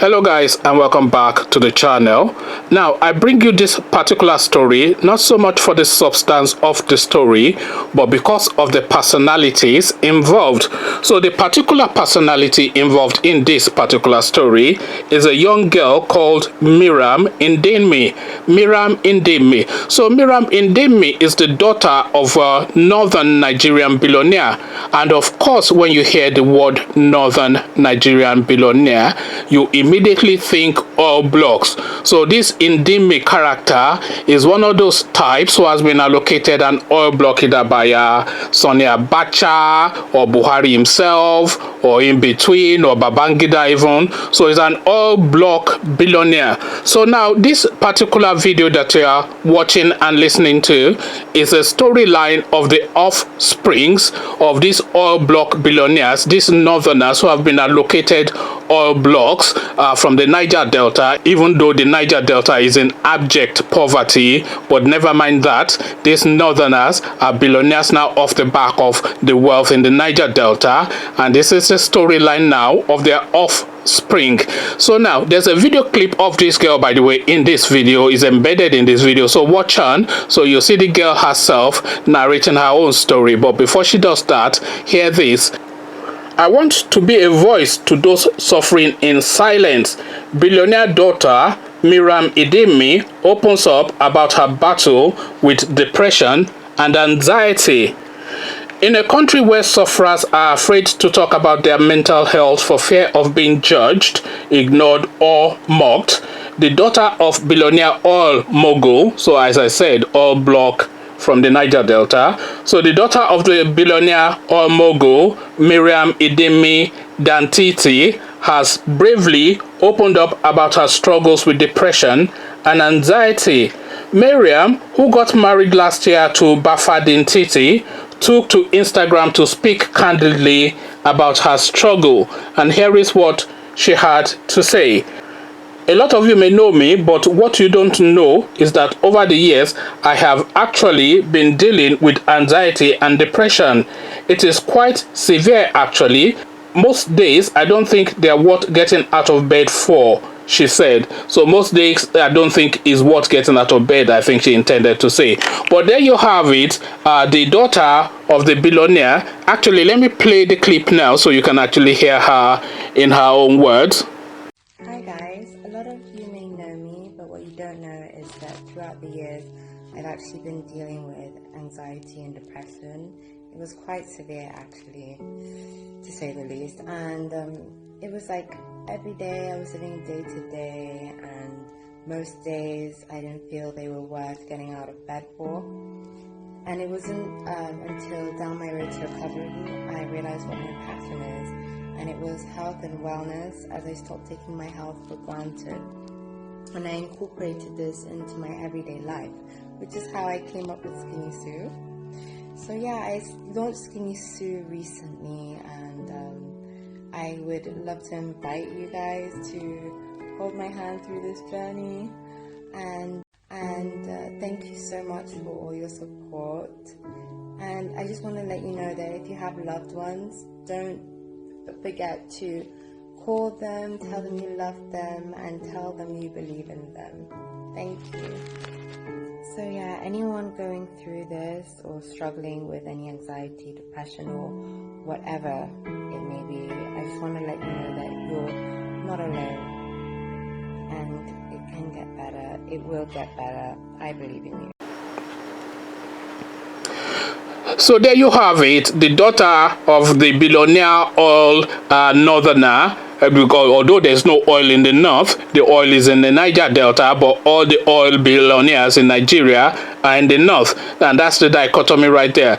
Hello guys, and welcome back to the channel. Now I bring you this particular story not so much for the substance of the story, but because of the personalities involved. So the particular personality involved in this particular story is a young girl called Meram Indimi. Meram Indimi. So Meram Indimi is the daughter of a northern Nigerian billionaire, and of course when you hear the word northern Nigerian billionaire, you immediately think oil blocks. So this Indimi character is one of those types who has been allocated an oil block either by Sonny Abacha or Buhari himself, or in between, or Babangida even. So he's an oil block billionaire. So now this particular video that you are watching and listening to is a storyline of the offsprings of these oil block billionaires, these northerners who have been allocated oil blocks from the Niger Delta, even though the Niger Delta is in abject poverty. But never mind that, these northerners are billionaires now off the back of the wealth in the Niger Delta, and this is the storyline now of their offspring. So now there's a video clip of this girl, by the way, in this video, is embedded in this video, so watch on. So you'll see the girl herself narrating her own story. But before she does that, hear this. I want to be a voice to those suffering in silence. Billionaire daughter Myriam Indimi opens up about her battle with depression and anxiety. In a country where sufferers are afraid to talk about their mental health for fear of being judged, ignored, or mocked, the daughter of billionaire oil mogul, so as I said, oil block from the Niger Delta. So the daughter of the billionaire oil mogul, Myriam Indimi Dantiti, has bravely opened up about her struggles with depression and anxiety. Myriam, who got married last year to Bafadin Titi, took to Instagram to speak candidly about her struggle, and here is what she had to say. A lot of you may know me, but what you don't know is that over the years, I have actually been dealing with anxiety and depression. It is quite severe actually. Most days, I don't think they're worth getting out of bed for, she said. So most days, I don't think is worth getting out of bed, I think she intended to say. But there you have it, the daughter of the billionaire. Actually, let me play the clip now so you can actually hear her in her own words. Hi guys, a lot of you may know me, but what you don't know is that throughout the years I've actually been dealing with anxiety and depression. It was quite severe actually, to say the least, and it was like every day I was living day to day, and most days I didn't feel they were worth getting out of bed for. And it wasn't until down my road to recovery I realized what my passion is. And it was health and wellness, as I stopped taking my health for granted. And I incorporated this into my everyday life, which is how I came up with Skinny Sue. So yeah, I launched Skinny Sue recently, and I would love to invite you guys to hold my hand through this journey. And thank you so much for all your support. And I just want to let you know that if you have loved ones, don't forget to call them, tell them you love them, and tell them you believe in them. Thank you. So yeah, anyone going through this or struggling with any anxiety, depression, or whatever it may be, I just want to let you know that you're not alone, and it can get better. It will get better. I believe in you. So there you have it, the daughter of the billionaire oil northerner. Because although there's no oil in the north, the oil is in the Niger Delta, but all the oil billionaires in Nigeria are in the north, and that's the dichotomy right there.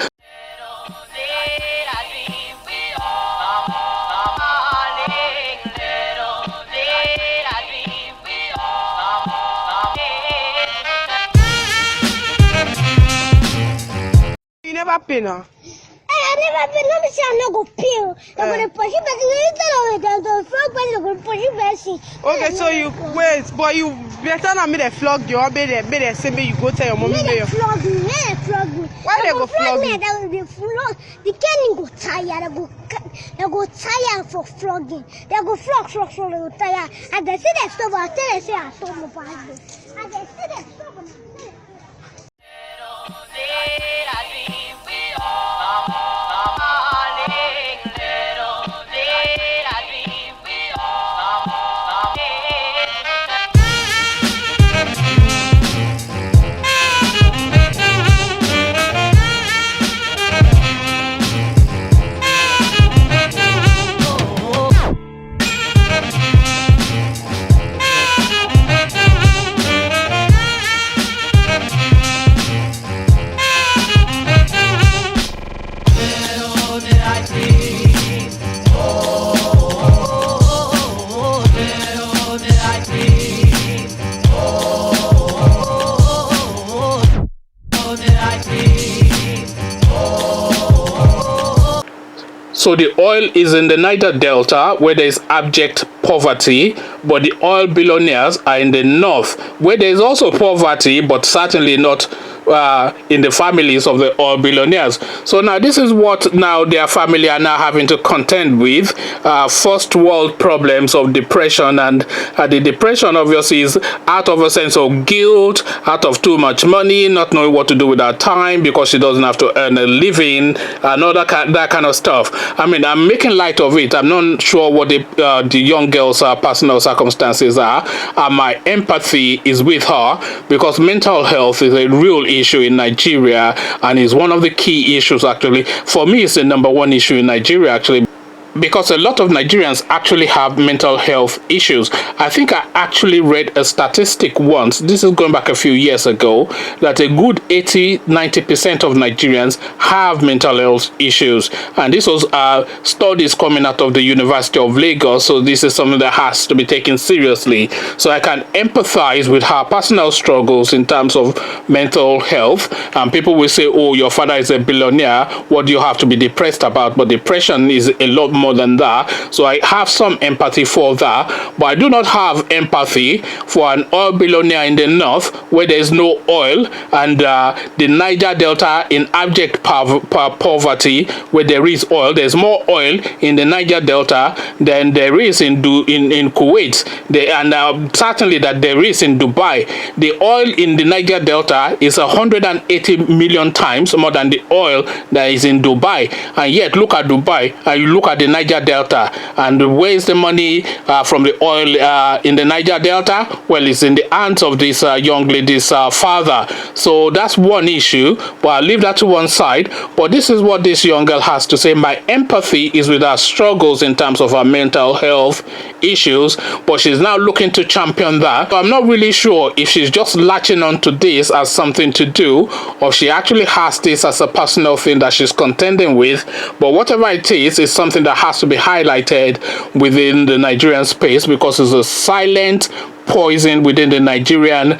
You never pay now. I Okay, so you wait, but you better not me the flog you. I made it say me you go tell your mommy. Flog me. Why they go flog me? you? They flog. The can go tired. They go tired for flogging. They go flog. They go tired. And they say that stuff. I tell they say I saw my father. And they say that stuff. So the oil is in the Niger Delta where there is abject poverty, but the oil billionaires are in the north where there is also poverty, but certainly not in the families of the oil billionaires. So now this is what now their family are now having to contend with, first world problems of depression, and the depression obviously is out of a sense of guilt, out of too much money, not knowing what to do with her time because she doesn't have to earn a living and all that kind of stuff. I mean, I'm making light of it. I'm not sure what the young girl's personal circumstances are, and my empathy is with her because mental health is a real issue in Nigeria and is one of the key issues. Actually, for me, it's the number one issue in Nigeria actually, because a lot of Nigerians actually have mental health issues. I think I actually read a statistic once, this is going back a few years ago, that a good 80-90% of Nigerians have mental health issues. And this was studies coming out of the University of Lagos, so this is something that has to be taken seriously. So I can empathize with her personal struggles in terms of mental health. And people will say, oh, your father is a billionaire, what do you have to be depressed about? But depression is a lot more than that, so I have some empathy for that, but I do not have empathy for an oil billionaire in the north where there is no oil, and the Niger Delta in abject poverty where there is oil. There's more oil in the Niger Delta than there is in Kuwait, and certainly that there is in Dubai. The oil in the Niger Delta is 180 million times more than the oil that is in Dubai, and yet look at Dubai and you look at the Niger Delta, and where is the money from the oil in the Niger Delta? Well, it's in the hands of this young lady's father. So that's one issue, but I'll leave that to one side. But this is what this young girl has to say. My empathy is with her struggles in terms of her mental health issues, but she's now looking to champion that. So I'm not really sure if she's just latching on to this as something to do, or she actually has this as a personal thing that she's contending with. But whatever it is something that has to be highlighted within the Nigerian space, because it's a silent poison within the Nigerian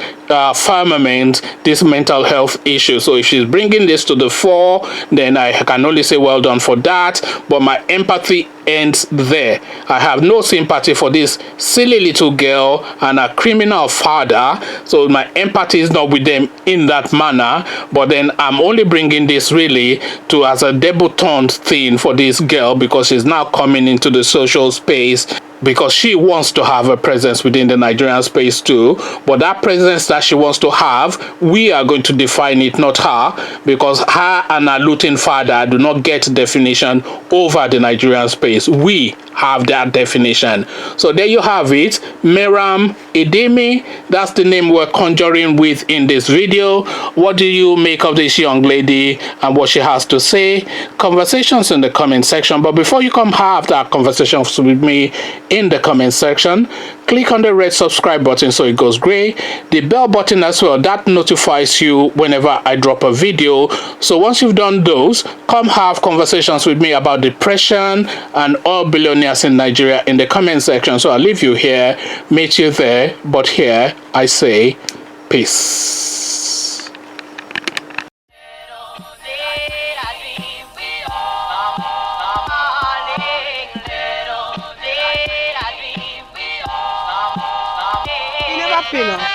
firmament, this mental health issue. So if she's bringing this to the fore, then I can only say well done for that, but my empathy ends there. I have no sympathy for this silly little girl and a criminal father, so my empathy is not with them in that manner. But then I'm only bringing this really to as a debutante thing for this girl, because she's now coming into the social space because she wants to have a presence within the Nigerian space too. But that presence that she wants to have, we are going to define it, not her, because her and her looting father do not get definition over the Nigerian space. We have that definition. So there you have it. Meram Indimi, that's the name we're conjuring with in this video. What do you make of this young lady and what she has to say? Conversations in the comment section. But before you come have that conversation with me in the comment section, click on the red subscribe button so it goes gray, the bell button as well, that notifies you whenever I drop a video. So once you've done those, come have conversations with me about depression and all billionaires in Nigeria in the comment section. So I'll leave you here, meet you there, but here I say peace. happy now.